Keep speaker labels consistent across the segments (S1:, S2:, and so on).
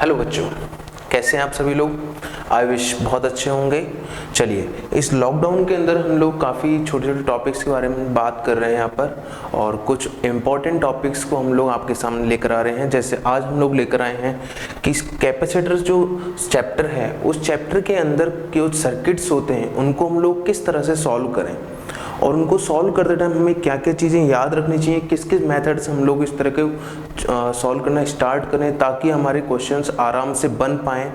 S1: Hello बच्चों, कैसे हैं आप सभी लोग। आई विश बहुत अच्छे होंगे। चलिए, इस लॉकडाउन के अंदर हम लोग काफ़ी छोटे छोटे टॉपिक्स के बारे में बात कर रहे हैं यहाँ पर, और कुछ इम्पॉर्टेंट टॉपिक्स को हम लोग आपके सामने लेकर आ रहे हैं। जैसे आज हम लोग लेकर आए हैं कि कैपेसिटर जो चैप्टर है, उस चैप्टर के अंदर के जो सर्किट्स होते हैं उनको हम लोग किस तरह से सॉल्व करें, और उनको सॉल्व करते टाइम हमें क्या क्या चीज़ें याद रखनी चाहिए, किस किस मेथड से हम लोग इस तरह के सॉल्व करना स्टार्ट करें ताकि हमारे क्वेश्चंस आराम से बन पाएँ।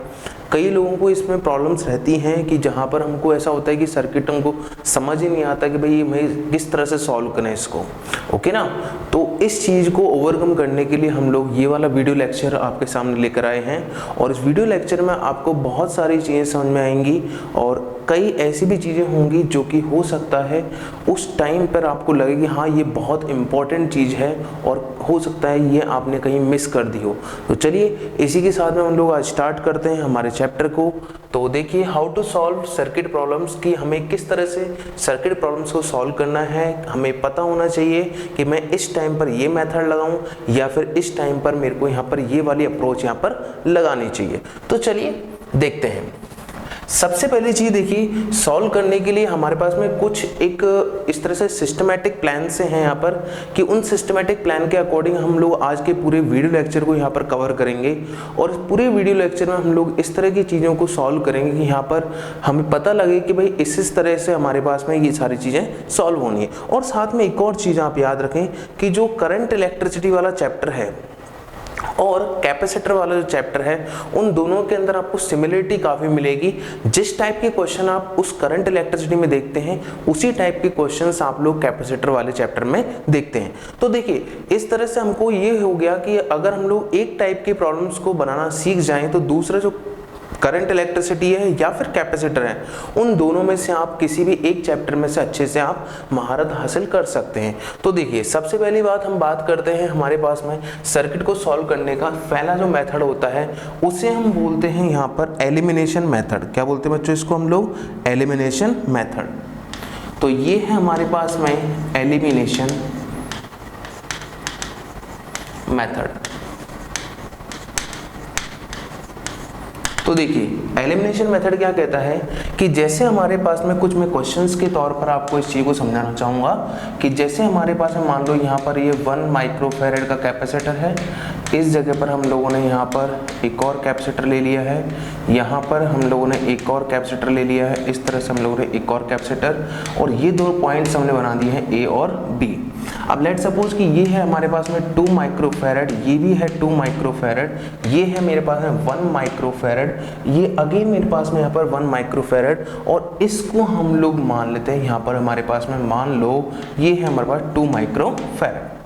S1: कई लोगों को इसमें प्रॉब्लम्स रहती हैं कि जहाँ पर हमको ऐसा होता है कि सर्किट हमको समझ ही नहीं आता कि भाई हमें किस तरह से सॉल्व करें इसको, ओके ना। तो इस चीज़ को ओवरकम करने के लिए हम लोग ये वाला वीडियो लेक्चर आपके सामने लेकर आए हैं, और इस वीडियो लेक्चर में आपको बहुत सारी चीज़ें समझ में आएंगी, और कई ऐसी भी चीज़ें होंगी जो कि हो सकता है उस टाइम पर आपको लगे कि हाँ ये बहुत इंपॉर्टेंट चीज़ है, और हो सकता है ये आपने कहीं मिस कर दी हो। तो चलिए इसी के साथ में हम लोग आज स्टार्ट करते हैं हमारे चैप्टर को। तो देखिए, how to solve circuit problems, की हमें किस तरह से सर्किट प्रॉब्लम्स को सॉल्व करना है। हमें पता होना चाहिए कि मैं इस टाइम पर ये मेथड लगाऊं या फिर इस टाइम पर मेरे को यहाँ पर ये वाली अप्रोच यहाँ पर लगानी चाहिए। तो चलिए देखते हैं। सबसे पहली चीज़ देखिए, सॉल्व करने के लिए हमारे पास में कुछ एक इस तरह से सिस्टमैटिक प्लान से हैं यहाँ पर, कि उन सिस्टमैटिक प्लान के अकॉर्डिंग हम लोग आज के पूरे वीडियो लेक्चर को यहाँ पर कवर करेंगे। और पूरे वीडियो लेक्चर में हम लोग इस तरह की चीज़ों को सॉल्व करेंगे कि यहाँ पर हमें पता लगे कि भाई इस तरह से हमारे पास में ये सारी चीज़ें सॉल्व होनी है। और साथ में एक और चीज़ आप याद रखें कि जो करंट इलेक्ट्रिसिटी वाला चैप्टर है और कैपेसिटर वाला जो चैप्टर है, उन दोनों के अंदर आपको सिमिलरिटी काफ़ी मिलेगी। जिस टाइप के क्वेश्चन आप उस करंट इलेक्ट्रिसिटी में देखते हैं, उसी टाइप के क्वेश्चंस आप लोग कैपेसिटर वाले चैप्टर में देखते हैं। तो देखिए, इस तरह से हमको ये हो गया कि अगर हम लोग एक टाइप की प्रॉब्लम्स को बनाना सीख जाएं तो दूसरा जो करंट इलेक्ट्रिसिटी है या फिर कैपेसिटर है, उन दोनों में से आप किसी भी एक चैप्टर में से अच्छे से आप महारत हासिल कर सकते हैं। तो देखिए, सबसे पहली बात हम बात करते हैं हमारे पास में सर्किट को सॉल्व करने का पहला जो मेथड होता है उसे हम बोलते हैं यहाँ पर एलिमिनेशन मेथड। क्या बोलते हैं बच्चों इसको हम लोग? Elimination method. तो ये है हमारे पास में एलिमिनेशन मेथड। तो देखिए, एलिमिनेशन मेथड क्या कहता है कि जैसे हमारे पास में कुछ मैं क्वेश्चंस के तौर पर आपको इस चीज़ को समझाना चाहूँगा कि जैसे हमारे पास में मान लो यहाँ पर ये 1 माइक्रोफैरड का कैपेसिटर है, इस जगह पर हम लोगों ने यहाँ पर एक और कैपेसिटर ले लिया है, यहाँ पर हम लोगों ने एक और कैपेसिटर ले लिया है, इस तरह से हम लोगों ने एक और कैपेसिटर, और ये दो पॉइंट्स हमने बना दिए हैं ए और बी। अब लेट सपोज कि ये है हमारे पास में 2 माइक्रोफैरड, ये भी है 2 माइक्रोफैरड, ये है मेरे पास में 1 माइक्रोफैरड, ये अगेन मेरे पास में यहाँ पर 1 माइक्रोफैरड, और इसको हम लोग मान लेते हैं यहाँ पर हमारे पास में, मान लो ये है हमारे पास 2 माइक्रोफैरड।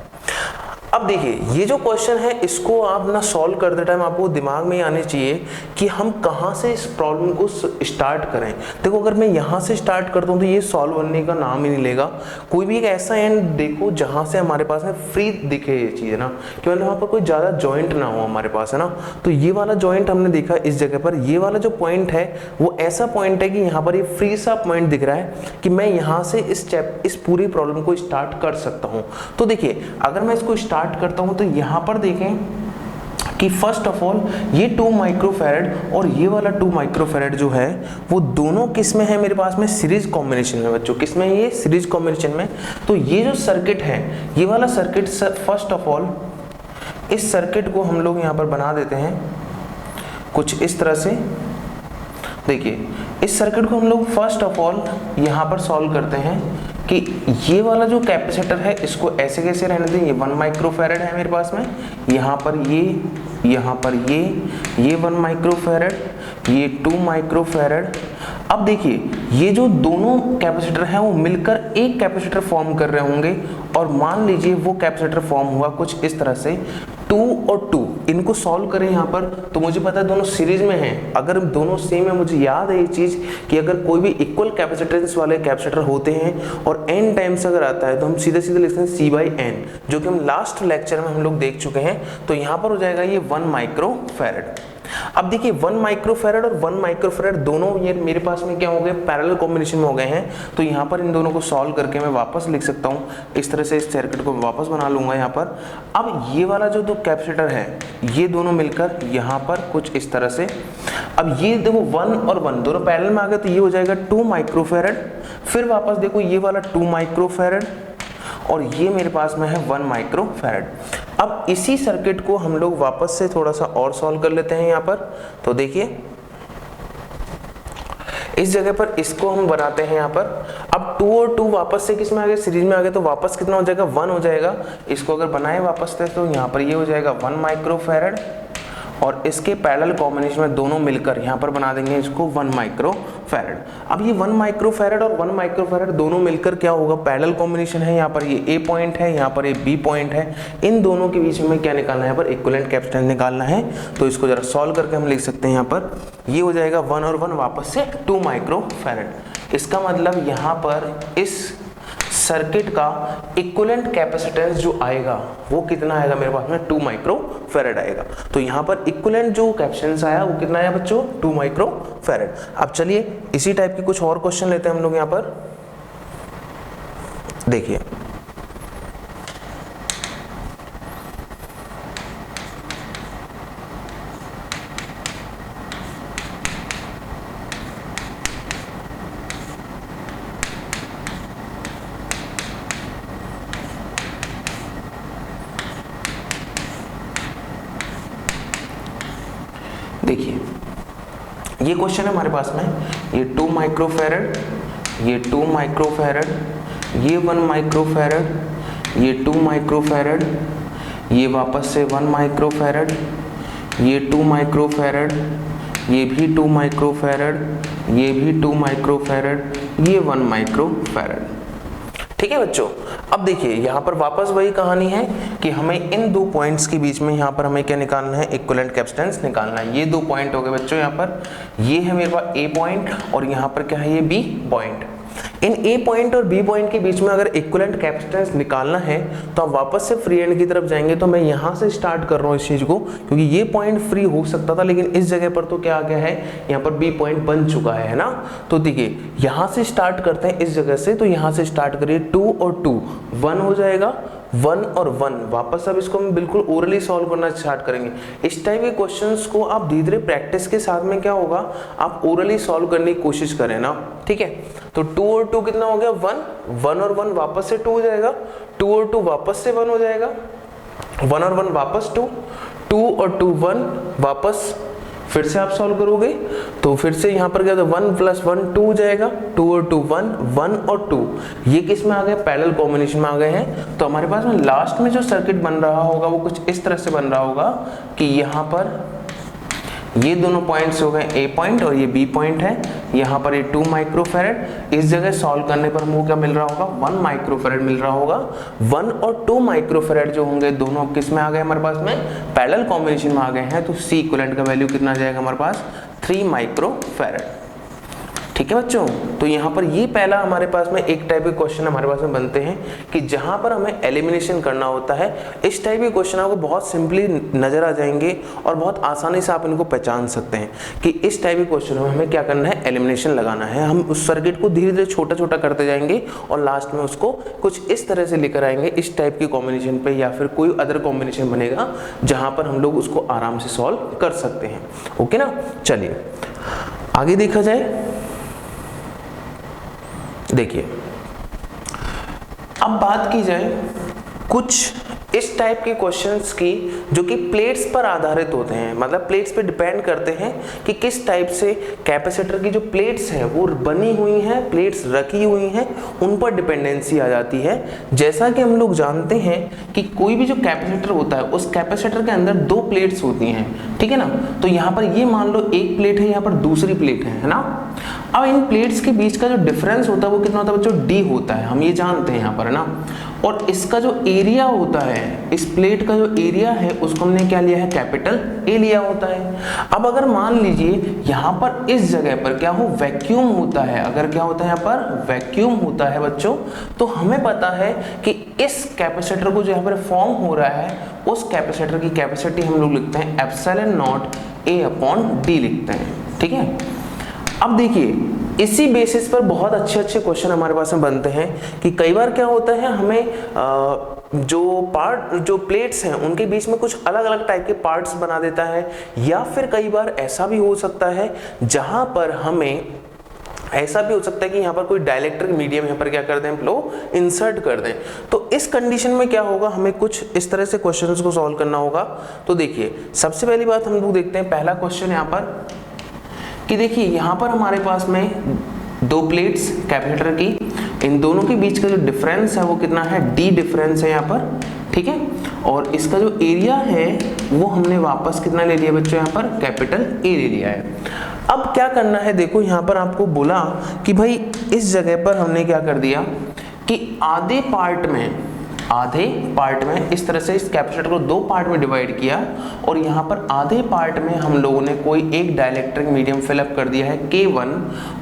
S1: अब देखिए, ये जो क्वेश्चन है इसको आप ना सॉल्व करते टाइम आपको दिमाग में आने चाहिए कि हम कहाँ से इस प्रॉब्लम को स्टार्ट करें। देखो, अगर मैं यहाँ से स्टार्ट करता हूँ तो ये सॉल्व होने का नाम ही नहीं लेगा। कोई भी एक ऐसा एंड देखो जहाँ से हमारे पास में फ्री दिखे ये चीज़ है ना, कि मतलब वहाँ पर कोई ज़्यादा जॉइंट ना हो हमारे पास, है ना। तो ये वाला जॉइंट हमने देखा इस जगह पर, ये वाला जो पॉइंट है वो ऐसा पॉइंट है कि यहाँ पर ये फ्री सा पॉइंट दिख रहा है कि मैं यहाँ से इस पूरी प्रॉब्लम को स्टार्ट कर सकता हूँ। तो देखिए, अगर मैं इसको स्टार्ट करता हूं तो यहां पर देखें कि फर्स्ट ऑफ ऑल ये 2 माइक्रोफैरड और ये वाला 2 माइक्रोफैरड जो है वो दोनों किस में है मेरे पास में? सीरीज कॉम्बिनेशन में बच्चों। किस में? ये सीरीज कॉम्बिनेशन में। तो ये जो सर्किट है, ये वाला सर्किट, फर्स्ट ऑफ ऑल इस सर्किट को हम लोग यहां पर बना देते हैं कुछ इस तरह से। देखिए, इस सर्किट को हम लोग फर्स्ट ऑफ ऑल यहां पर सॉल्व करते हैं कि ये वाला जो कैपेसिटर है इसको ऐसे कैसे रहने दें। ये 1 माइक्रोफैरड है मेरे पास में, यहाँ पर ये, यहाँ पर ये 1 माइक्रोफैरड, ये 2 माइक्रोफैरड। अब देखिए, ये जो दोनों कैपेसिटर हैं वो मिलकर एक कैपेसिटर फॉर्म कर रहे होंगे, और मान लीजिए वो कैपेसिटर फॉर्म हुआ कुछ इस तरह से 2 और 2। इनको सॉल्व करें यहाँ पर तो मुझे पता है दोनों सीरीज में हैं। अगर दोनों सेम है, मुझे याद है ये चीज़ कि अगर कोई भी इक्वल कैपेसिटेंस वाले कैपेसिटर होते हैं और n टाइम्स अगर आता है तो हम सीधे सीधे लिखते हैं C/n, जो कि हम लास्ट लेक्चर में हम लोग देख चुके हैं। तो यहाँ पर हो जाएगा ये 1 माइक्रोफैरड। अब देखिए 1 माइक्रोफैरड और 1 माइक्रोफैरड दोनों ये मेरे पास में क्या हो गए, पैरेलल कॉम्बिनेशन में हो गए हैं। तो यहाँ पर इन दोनों को सॉल्व करके मैं वापस लिख सकता हूँ इस तरह से, इस सर्किट को वापस बना लूंगा यहाँ पर। अब ये वाला जो दो कैपेसिटर है ये दोनों मिलकर यहाँ पर कुछ इस तरह से, अब ये देखो 1 और 1 दोनों पैरेलल में आ गए तो ये हो जाएगा 2 माइक्रोफैरड। फिर वापस देखो ये वाला 2 माइक्रोफैरड और ये मेरे पास में है 1 माइक्रोफैरड। अब इसी सर्किट को हम लोग वापस से थोड़ा सा और सॉल्व कर लेते हैं यहाँ पर। तो देखिए इस जगह पर इसको हम बनाते हैं यहाँ पर। अब 2 और 2 वापस से किस में आ गए, सीरीज में आ गए, तो वापस कितना हो जाएगा, 1 हो जाएगा। इसको अगर बनाए वापस से तो यहाँ पर ये हो जाएगा 1 माइक्रोफैरड और इसके पैरेलल कॉम्बिनेशन में दोनों मिलकर यहाँ पर बना देंगे इसको 1 माइक्रोफैरड। अब ये 1 माइक्रोफैरड और 1 माइक्रोफैरड दोनों मिलकर क्या होगा, पैरेलल कॉम्बिनेशन है। यहाँ पर ये ए पॉइंट है, यहाँ पर ये बी पॉइंट है। इन दोनों के बीच में क्या निकालना है, यहाँ पर इक्विवेलेंट कैपेसिटेंस निकालना है। तो इसको जरा सॉल्व करके हम लिख सकते हैं यहाँ पर, ये हो जाएगा 1 और 1 वापस से 2 माइक्रोफैरड। इसका मतलब यहाँ पर इस सर्किट का इक्विवेलेंट कैपेसिटेंस जो आएगा वो कितना आएगा, मेरे पास में 2 माइक्रोफैरड आएगा। तो यहाँ पर इक्विवेलेंट जो कैपेसिटेंस आया वो कितना आया बच्चों, 2 माइक्रोफैरड। अब चलिए इसी टाइप के कुछ और क्वेश्चन लेते हैं हम लोग यहाँ पर। देखिए देखिए ये क्वेश्चन है हमारे पास में, ये 2 माइक्रोफैरड, ये 2 माइक्रोफैरड, ये 1 माइक्रोफैरड, ये 2 माइक्रोफैरड, ये वापस से 1 माइक्रोफैरड, ये 2 माइक्रोफैरड, ये भी 2 माइक्रोफैरड, ये भी 2 माइक्रोफैरड, ये 1 माइक्रोफैरड। ठीक है बच्चों। अब देखिए यहाँ पर वापस वही कहानी है कि हमें इन दो पॉइंट्स के बीच में यहाँ पर हमें क्या निकालना है, इक्विवेलेंट कैपेसिटेंस निकालना है। ये दो पॉइंट हो गए बच्चों, यहाँ पर ये है मेरे पास ए पॉइंट और यहाँ पर क्या है, ये बी पॉइंट। इन ए पॉइंट और बी पॉइंट के बीच में अगर इक्विवेलेंट कैपेसिटेंस निकालना है तो आप वापस से फ्री एंड की तरफ जाएंगे। तो मैं यहाँ से स्टार्ट कर रहा हूँ इस चीज को, क्योंकि ये पॉइंट फ्री हो सकता था, लेकिन इस जगह पर तो क्या आ गया है, यहाँ पर बी पॉइंट बन चुका है ना। तो देखिए यहाँ से स्टार्ट करते हैं इस जगह से, तो यहाँ से स्टार्ट करिए 2 और 2 1 हो जाएगा, 1 और 1 वापस। अब इसको हम बिल्कुल ओरली सॉल्व करना स्टार्ट करेंगे। इस टाइप के क्वेश्चंस को आप धीरे धीरे प्रैक्टिस के साथ में क्या होगा, आप ओरली सॉल्व करने की कोशिश करें ना। ठीक है, तो 2 और 2 कितना हो गया, 1 1 और 1 वापस से 2 हो जाएगा, 2 और 2 वापस से 1 हो जाएगा, 1 और 1 वापस 2, 2 और 2 1 वापस। फिर से आप सॉल्व करोगे तो फिर से यहाँ पर क्या होता है, 1 + 1 2 हो जाएगा, 2 और 2 1 1 और 2, ये किस में आ गए, पैरेलल कॉम्बिनेशन में आ गए हैं। तो हमारे पास में लास्ट में जो सर्किट बन रहा होगा वो कुछ इस तरह से बन रहा होगा कि यहाँ पर ये दोनों पॉइंट्स हो गए ए पॉइंट और ये बी पॉइंट है, यहाँ पर ये 2 माइक्रोफैरड। इस जगह सॉल्व करने पर हमको क्या मिल रहा होगा, 1 माइक्रोफैरड मिल रहा होगा। 1 और 2 माइक्रोफैरड जो होंगे दोनों अब किस में आ गए, हमारे पास में पैरेलल कॉम्बिनेशन में आ गए हैं। तो सी इक्विवेलेंट का वैल्यू कितना आ जाएगा हमारे पास, 3 माइक्रोफैरड। ठीक है बच्चों, तो यहाँ पर ये पहला हमारे पास में एक टाइप के क्वेश्चन हमारे पास में बनते हैं कि जहाँ पर हमें एलिमिनेशन करना होता है। इस टाइप के क्वेश्चन आपको बहुत सिंपली नजर आ जाएंगे और बहुत आसानी से आप इनको पहचान सकते हैं कि इस टाइप के क्वेश्चन में हमें क्या करना है, एलिमिनेशन लगाना है। हम उस सर्किट को धीरे धीरे छोटा छोटा करते जाएंगे और लास्ट में उसको कुछ इस तरह से लेकर आएंगे, इस टाइप की कॉम्बिनेशन पे या फिर कोई अदर कॉम्बिनेशन बनेगा जहाँ पर हम लोग उसको आराम से सॉल्व कर सकते हैं। ओके ना, चलिए आगे देखा जाए। देखिए अब बात की जाए कुछ इस टाइप के क्वेश्चंस की जो कि प्लेट्स पर आधारित होते हैं, मतलब प्लेट्स पे डिपेंड करते हैं कि किस टाइप से कैपेसिटर की जो प्लेट्स हैं वो बनी हुई हैं, प्लेट्स रखी हुई हैं, उन पर डिपेंडेंसी आ जाती है। जैसा कि हम लोग जानते हैं कि कोई भी जो कैपेसिटर होता है उस कैपेसिटर के अंदर 2 प्लेट्स होती हैं, ठीक है ना। तो यहाँ पर ये मान लो एक प्लेट है, यहाँ पर दूसरी प्लेट है ना। अब इन प्लेट्स के बीच का जो डिफरेंस होता है वो कितना होता है बच्चों, डी होता है, हम ये जानते हैं यहाँ पर है ना। और इसका जो एरिया होता है, इस प्लेट का जो एरिया है उसको हमने क्या लिया है, कैपिटल ए लिया होता है। अब अगर मान लीजिए यहाँ पर इस जगह पर क्या हो, वैक्यूम होता है, अगर क्या होता है यहाँ पर वैक्यूम होता है बच्चों, तो हमें पता है कि इस कैपेसिटर को जो यहाँ पर फॉर्म हो रहा है, उस कैपेसिटर की कैपेसिटी हम लोग लिखते हैं epsilon not a upon D लिखते हैं, ठीक है। अब देखिए इसी बेसिस पर बहुत अच्छे अच्छे क्वेश्चन हमारे पास में बनते हैं कि कई बार क्या होता है, हमें जो प्लेट्स हैं उनके बीच में कुछ अलग अलग टाइप के पार्ट्स बना देता है, या फिर कई बार ऐसा भी हो सकता है जहां पर हमें ऐसा भी हो सकता है कि यहाँ पर कोई डाइलेक्ट्रिक मीडियम यहाँ पर क्या कर दें हम लोग, इंसर्ट कर दें। तो इस कंडीशन में क्या होगा, हमें कुछ इस तरह से क्वेश्चंस को सॉल्व करना होगा। तो देखिए सबसे पहली बात हम लोग देखते हैं, पहला क्वेश्चन यहाँ पर कि देखिए यहाँ पर हमारे पास में दो प्लेट्स कैपेसिटर की, इन दोनों के बीच का जो डिफरेंस है वो कितना है, डी डिफरेंस है यहाँ पर, ठीक है। और इसका जो एरिया है वो हमने वापस कितना ले लिया बच्चों, यहाँ पर कैपिटल ए ले लिया है। अब क्या करना है, देखो यहाँ पर आपको बोला कि भाई इस जगह पर हमने क्या कर दिया कि आधे पार्ट में इस तरह से इस कैपेसिटर को दो पार्ट में डिवाइड किया, और यहाँ पर आधे पार्ट में हम लोगों ने कोई एक डाइलेक्ट्रिक मीडियम फिलअप कर दिया है K1,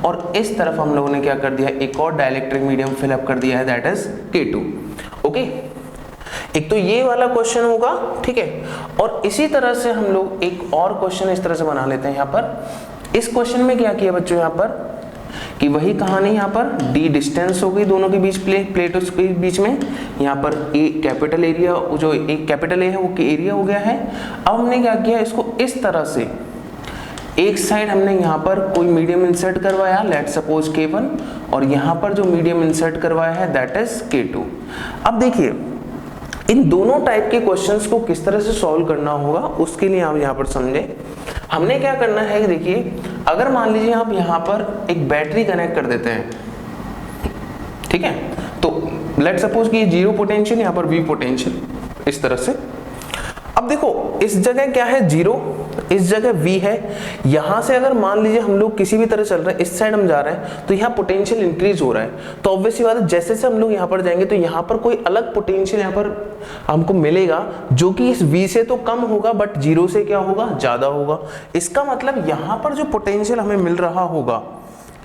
S1: और इस तरफ हम लोगों ने क्या कर दिया, एक और डाइलेक्ट्रिक मीडियम फिलअप कर दिया है, दैट इज K2। ओके, एक तो ये वाला क्वेश्चन होगा, ठीक है। और इसी तरह से हम लोग एक और क्वेश्चन इस तरह से बना लेते हैं। यहाँ पर इस क्वेश्चन में क्या किया बच्चों, यहाँ पर कि वही कहानी, यहाँ पर डी डिस्टेंस हो गई दोनों के बीच, प्लेटों के बीच में, यहाँ पर ए कैपिटल एरिया, जो एक कैपिटल ए है वो एरिया हो गया है। अब हमने क्या किया, इसको इस तरह से एक साइड हमने यहाँ पर कोई मीडियम इंसर्ट करवाया, लेट सपोज K1, और यहाँ पर जो मीडियम इंसर्ट करवाया है दैट इज K2। अब देखिए इन दोनों टाइप के क्वेश्चंस को किस तरह से सॉल्व करना होगा, उसके लिए आप यहाँ पर समझे। हमने क्या करना है, देखिए अगर मान लीजिए आप यहाँ पर एक बैटरी कनेक्ट कर देते हैं, ठीक है, तो लेट सपोज कि ये जीरो पोटेंशियल, यहाँ पर वी पोटेंशियल इस तरह से। अब देखो इस जगह क्या है, जीरो, इस जगह V है। यहां से अगर मान लीजिए हम लोग किसी भी तरह चल रहे हैं, इस साइड हम जा रहे हैं, तो यहाँ पोटेंशियल इंक्रीज हो रहा है। तो ऑब्वियसली बात है जैसे से हम लोग यहाँ पर जाएंगे तो यहाँ पर कोई अलग पोटेंशियल यहाँ पर हमको मिलेगा, जो कि इस V से तो कम होगा बट जीरो से क्या होगा, ज्यादा होगा। इसका मतलब यहाँ पर जो पोटेंशियल हमें मिल रहा होगा,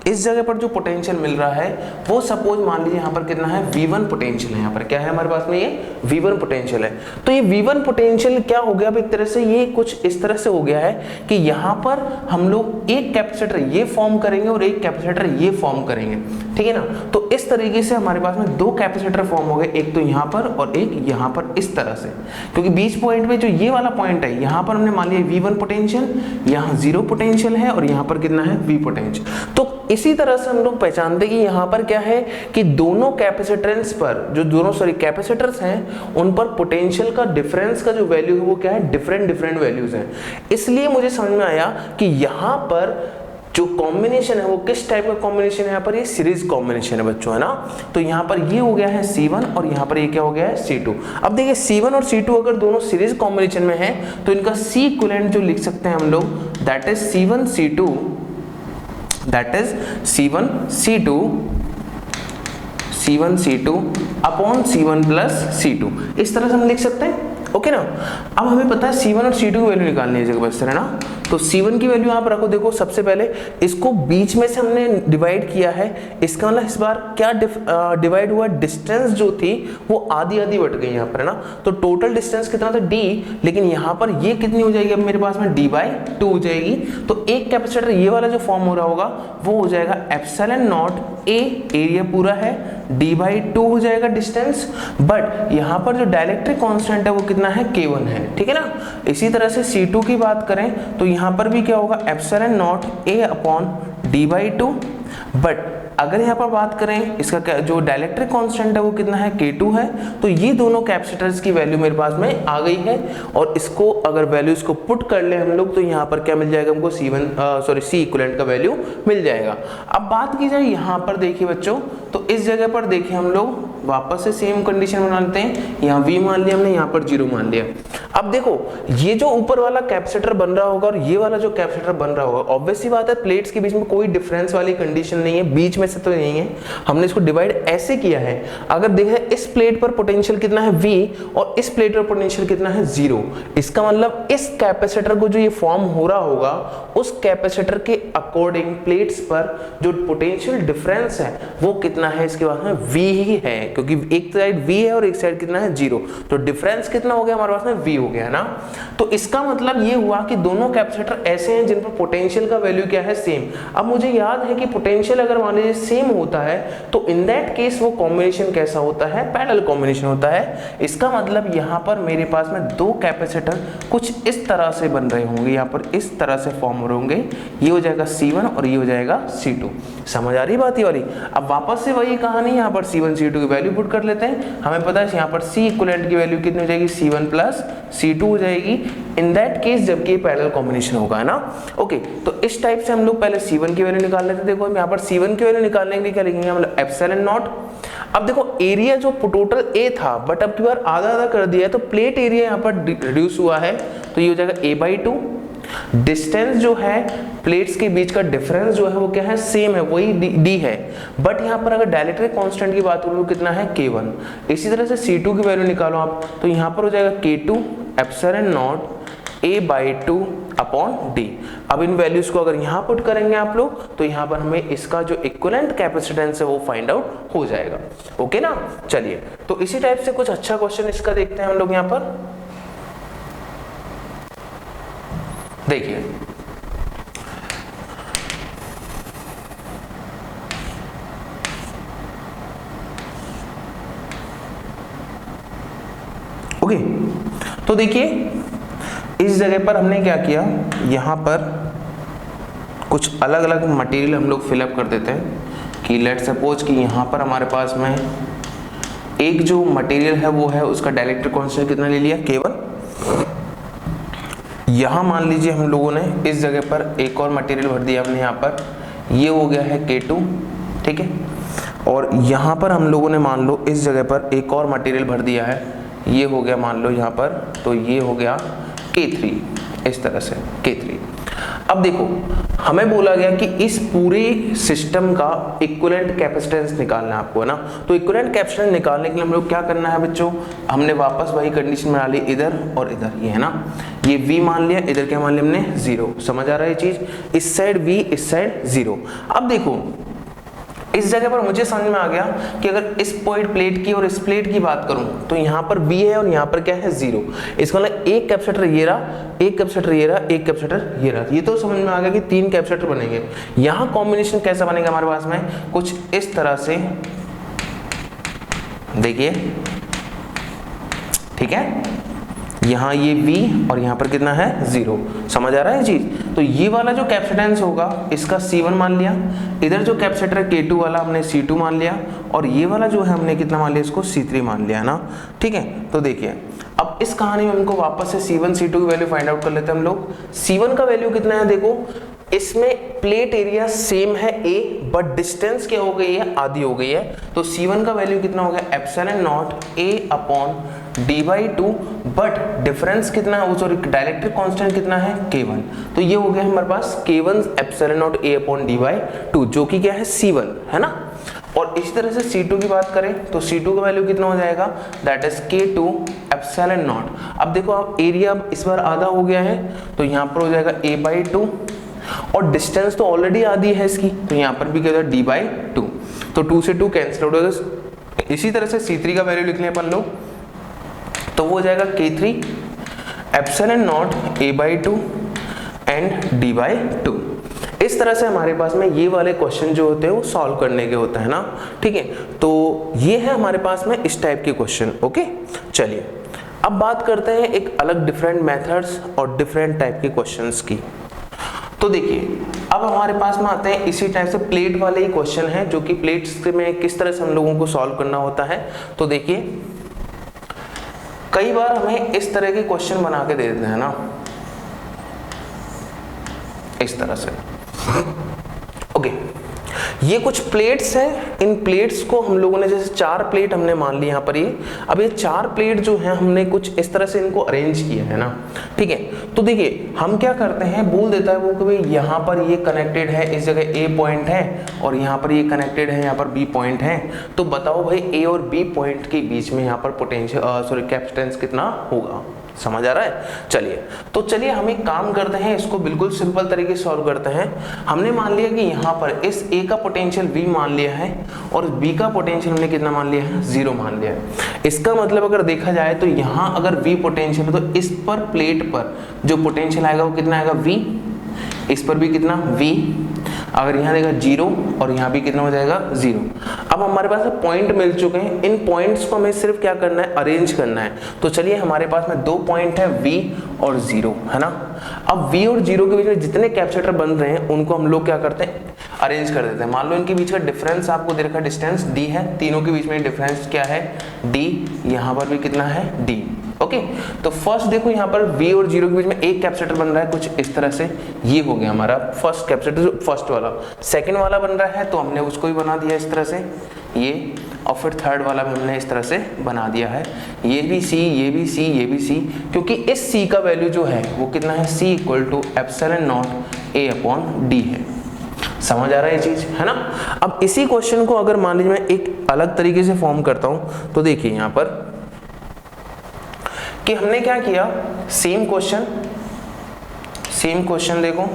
S1: इस जगह पर जो पोटेंशियल मिल रहा है वो सपोज मान लीजिए यहाँ पर कितना है, V1 पोटेंशियल है। यहाँ पर क्या है हमारे पास में, ये V1 पोटेंशियल है। तो ये V1 पोटेंशियल क्या हो गया, अब एक तरह से ये कुछ इस तरह से हो गया है कि यहाँ पर हम लोग एक कैपेसिटर ये फॉर्म करेंगे और एक कैपेसिटर ये फॉर्म करेंगे, ठीक है ना। तो इस तरीके से हमारे पास में दो कैपेसिटर फॉर्म हो गए, एक तो यहाँ पर और एक यहाँ पर, इस तरह से। क्योंकि बीच पॉइंट में जो ये वाला पॉइंट है, यहाँ पर हमने मान लिया V1 पोटेंशियल, यहाँ जीरो पोटेंशियल है, और यहाँ पर कितना है, V पोटेंशियल। तो इसी तरह से हम लोग पहचानते हैं कि यहाँ पर क्या है कि दोनों कैपेसिटेंस पर, जो दोनों कैपेसिटर्स हैं, उन पर पोटेंशियल का डिफरेंस का जो वैल्यू है वो क्या है, डिफरेंट वैल्यूज हैं। इसलिए मुझे समझ में आया कि यहाँ पर जो कॉम्बिनेशन है वो किस टाइप का कॉम्बिनेशन है, यहाँ पर ये सीरीज कॉम्बिनेशन है बच्चों, है ना। तो यहाँ पर ये हो गया है C1 और यहाँ पर ये क्या हो गया है, C2। अब देखिए C1 और C2 अगर दोनों सीरीज कॉम्बिनेशन में है तो इनका C इक्विवेलेंट जो लिख सकते हैं हम लोग, that is C1C2, that is C1C2 upon C1 plus C2, इस तरह से हम लिख सकते हैं। ओके ना। अब हमें पता है C1 और C2 की वैल्यू निकालनी है जगह बस, है ना। तो C1 की वैल्यू आप रखो, देखो सबसे पहले इसको बीच में से हमने डिवाइड किया है, इसका मतलब इस बार क्या डिवाइड हुआ, डिस्टेंस जो थी वो आधी आधी बढ़ गई यहाँ पर, है ना। तो टोटल डिस्टेंस कितना था D, लेकिन यहाँ पर ये कितनी हो जाएगी, अब मेरे पास में D/2 हो जाएगी। तो एक कैपेसिटर ये वाला जो फॉर्म हो रहा होगा वो हो जाएगा एप्सिलॉन नॉट A, एरिया पूरा है, D/2 हो जाएगा डिस्टेंस, बट यहाँ पर जो डाइलेक्ट्रिक कांस्टेंट है वो कितना है, K1 है, ठीक है ना। इसी तरह से C2 की बात करें तो यहाँ पर भी क्या होगा, epsilon nought A upon D/2, but अगर यहाँ पर बात करें इसका जो डाइलेक्ट्रिक कांस्टेंट है वो कितना है, K2 है। तो ये दोनों कैपेसिटर्स की वैल्यू मेरे पास में आ गई है, और इसको अगर वैल्यूज को पुट कर ले हम लोग तो यहाँ पर क्या मिल जाएगा हमको, C इक्विवेलेंट का वैल्यू मिल जाएगा। अब बात की जाए यहाँ पर देखिए बच्चों, तो इस जगह पर देखिए हम लोग वापस से सेम कंडीशन बना लेते हैं, यहाँ V मान लिया हमने, यहाँ पर 0 मान लिया। अब देखो ये जो ऊपर वाला कैपेसिटर बन रहा होगा और ये वाला जो कैपेसिटर बन रहा होगा, ऑब्वियस सी बात है प्लेट्स के बीच में कोई डिफरेंस वाली कंडीशन नहीं है, बीच में से तो नहीं है, हमने इसको डिवाइड ऐसे किया है। अगर देखें इस प्लेट पर पोटेंशियल कितना है V और इस प्लेट पर पोटेंशियल कितना है 0, इसका मतलब इस कैपेसिटर को जो ये फॉर्म हो रहा होगा उस कैपेसिटर के अकॉर्डिंग प्लेट्स पर जो पोटेंशियल डिफरेंस है वो कितना है, इसके बाद में V ही है, क्योंकि एक साइड V है और एक साइड कितना है 0, तो डिफरेंस कितना हो गया हमारे पास में V हो गया ना। तो इसका मतलब ये हुआ कि दोनों कैपेसिटर ऐसे हैं जिन पर पोटेंशियल का वैल्यू क्या है, सेम। अब मुझे याद है कि पोटेंशियल अगर मान लीजिए सेम होता है तो इन दैट केस वो कॉम्बिनेशन कैसा होता है, पैरेलल कॉम्बिनेशन होता है। इसका मतलब यहाँ पर मेरे पास में दो कैपेसिटर कुछ इस तरह से बन रहे होंगे, यहाँ पर इस तरह से फॉर्म हो रहे होंगे, ये हो जाएगा C1 और ये हो जाएगा C2। समझ आ रही बात ये वाली। अब वापस से वही कहानी, यहाँ पर C1 C2 की वैल्यू पुट कर लेते हैं। हमें पता है यहाँ पर C इक्विवेलेंट की वैल्यू कितनी हो जाएगी, C1 प्लस C2 हो जाएगी इन दैट केस जबकि ये पैरेलल कॉम्बिनेशन होगा, है ना। ओके, तो इस टाइप से हम लोग पहले C1 की वैल्यू निकाल लेते हैं। देखो हम यहाँ पर C1 की वैल्यू निकालने के लिए क्या लिखेंगे, मतलब एप्सिलॉन नॉट। अब देखो एरिया जो टोटल A था बट अब की बार आधा आधा कर दिया है तो प्लेट एरिया यहाँ पर रिड्यूस हुआ है, तो ये हो जाएगा A/2। डिस्टेंस जो है प्लेट्स के बीच का डिफरेंस जो है वो क्या है, सेम है, वही d है, बट यहाँ पर अगर डायलेक्ट्रिक कांस्टेंट की बात करूँ कितना है, K1। इसी तरह से C2 की वैल्यू निकालो आप, तो यहाँ पर हो जाएगा K2 epsilon not A/2 upon D। अब इन वैल्यूज को अगर यहाँ पुट करेंगे आप लोग तो यहाँ पर हमें इसका जो इक्विवेलेंट कैपेसिटेंस है वो फाइंड आउट हो जाएगा। ओके ना, चलिए तो इसी टाइप से कुछ अच्छा क्वेश्चन इसका देखते हैं हम लोग। यहाँ पर देखिए ओके, तो देखिए इस जगह पर हमने क्या किया, यहाँ पर कुछ अलग अलग मटेरियल हम लोग फिलअप कर देते हैं कि लेट सपोज कि यहाँ पर हमारे पास में एक जो मटेरियल है वो है उसका डायलेक्ट्रिक कांस्टेंट कितना ले लिया, K1। यहाँ मान लीजिए हम लोगों ने इस जगह पर एक और मटेरियल भर दिया हमने यहाँ पर, ये हो गया है K2, ठीक है। और यहाँ पर हम लोगों ने मान लो इस जगह पर एक और मटेरियल भर दिया है, ये हो गया मान लो यहाँ पर, तो ये हो गया K3, इस तरह से K3। अब देखो हमें बोला गया कि इस पूरे सिस्टम का इक्विवेलेंट कैपेसिटेंस निकालना है आपको, है ना। तो इक्विवेलेंट कैपेसिटेंस निकालने के लिए हम लोग क्या करना है बच्चों, हमने वापस वही कंडीशन बना ली, इधर और इधर, ये है ना, ये V मान लिया, इधर क्या मान लिया हमने 0। समझ आ रहा है ये चीज, इस साइड V इस साइड 0। अब देखो इस जगह पर मुझे समझ में आ गया कि अगर इस पॉइंट प्लेट की और इस प्लेट की बात करूं तो यहाँ पर B है और यहाँ पर क्या है 0। इसका मतलब एक कैपेसिटर ये रहा, एक कैपेसिटर ये रहा, एक कैपेसिटर ये रहा। ये तो समझ में आ गया कि 3 कैपेसिटर बनेंगे। यहाँ कॉम्बिनेशन कैसा बनेगा हमारे पास में, कुछ इस तरह से, देखिए ठीक है, यहाँ ये V और यहाँ पर कितना है 0। समझ आ रहा है चीज। तो ये वाला जो कैपेसिटेंस होगा इसका C1 मान लिया, इधर जो कैपेसिटर है K2 वाला हमने C2 मान लिया, और ये वाला जो है हमने कितना मान लिया, इसको C3 मान लिया ना, ठीक है। तो देखिए अब इस कहानी में हमको वापस से C1 C2 की वैल्यू फाइंड आउट कर लेते हैं हम लोग। C1 का वैल्यू कितना है, देखो इसमें प्लेट एरिया सेम है A बट डिस्टेंस क्या हो गई है, आधी हो गई है। तो C1 का वैल्यू कितना हो गया, epsilon nought A upon D/2, but difference कितना है, सॉरी डायलेक्ट्रिक कांस्टेंट कितना है, K1। तो ये हो गया हमारे पास K1 epsilon nought A upon D/2 जो कि क्या है C1, है ना। और इसी तरह से C2 की बात करें तो C2 का वैल्यू कितना हो जाएगा, that is K2 epsilon not. अब देखो आप एरिया इस बार आधा हो गया है तो यहाँ पर हो जाएगा A/2 और डिस्टेंस तो ऑलरेडी आधी है इसकी, तो यहाँ पर भी क्या होगा D/2, तो 2 से 2 कैंसिल आउट हो जाएगा। इसी तरह से C3 का वैल्यू लिख लें अपन लोग, तो वो हो जाएगा K3 epsilon not A/2 and D/2। इस तरह से हमारे पास में ये वाले क्वेश्चन जो होते हैं वो सॉल्व करने के होते हैं ना, ठीक है। तो ये है हमारे पास में इस टाइप के क्वेश्चन। ओके, चलिए अब बात करते हैं एक अलग डिफरेंट मेथड्स और डिफरेंट टाइप के क्वेश्चंस की। तो देखिए अब हमारे पास में आते हैं इसी टाइप से प्लेट वाले ही क्वेश्चन है, जो कि प्लेट्स में किस तरह से हम लोगों को सॉल्व करना होता है। तो देखिए कई बार हमें इस तरह के क्वेश्चन बना के दे देते हैं ना, इस तरह से। ओके, ये कुछ प्लेट्स हैं, इन प्लेट्स को हम लोगों ने जैसे 4 प्लेट हमने मान ली यहाँ पर ये। अब ये 4 प्लेट जो है हमने कुछ इस तरह से इनको अरेंज किया है ना, ठीक है। तो देखिए हम क्या करते हैं, बोल देता है वो कि भाई यहाँ पर ये कनेक्टेड है, इस जगह ए पॉइंट है और यहाँ पर ये कनेक्टेड है, यहाँ पर बी पॉइंट है। तो बताओ भाई ए और बी पॉइंट के बीच में यहाँ पर पोटेंशियल कैपेसिटेंस कितना होगा, समझ आ रहा है। चलिए हम एक काम करते हैं, इसको बिल्कुल सिंपल तरीके से सॉल्व करते हैं। हमने मान लिया कि यहाँ पर इस ए का पोटेंशियल V मान लिया है और B का पोटेंशियल हमने कितना मान लिया है, 0 मान लिया है। इसका मतलब अगर देखा जाए तो यहाँ अगर V पोटेंशियल है तो इस पर प्लेट पर जो पोटेंशियल आएगा वो कितना आएगा, V। इस पर भी कितना, V। अगर यहाँ देगा 0 और यहाँ भी कितना हो जाएगा, 0। अब हमारे पास पॉइंट मिल चुके हैं, इन पॉइंट्स को हमें सिर्फ क्या करना है, अरेंज करना है। तो चलिए हमारे पास में 2 पॉइंट है, V और 0, है ना। अब V और 0 के बीच में जितने कैपेसिटर बन रहे हैं उनको हम लोग क्या करते हैं, अरेंज कर देते हैं। मान लो इनके बीच का डिफरेंस आपको दे रखा है, डिस्टेंस D है, तीनों के बीच में डिफरेंस क्या है, D। यहाँ पर भी कितना है, D। ओके, तो फर्स्ट देखो यहाँ पर V और 0 के बीच में एक कैपेसिटर बन रहा है कुछ इस तरह से, ये हो गया हमारा फर्स्ट कैपेसिटर, फर्स्ट वाला। सेकंड वाला बन रहा है तो हमने उसको भी बना दिया इस तरह से, ये। और फिर थर्ड वाला भी हमने इस तरह से बना दिया है, ये भी C, ये भी C, ये भी C, क्योंकि इस C का वैल्यू जो है वो कितना है, C equal to epsilon nought A upon D है। समझ आ रहा है ये चीज, है ना। अब इसी क्वेश्चन को अगर मान लीजिए मैं एक अलग तरीके से फॉर्म करता हूं तो देखिए यहाँ पर कि हमने क्या किया, सेम क्वेश्चन देखो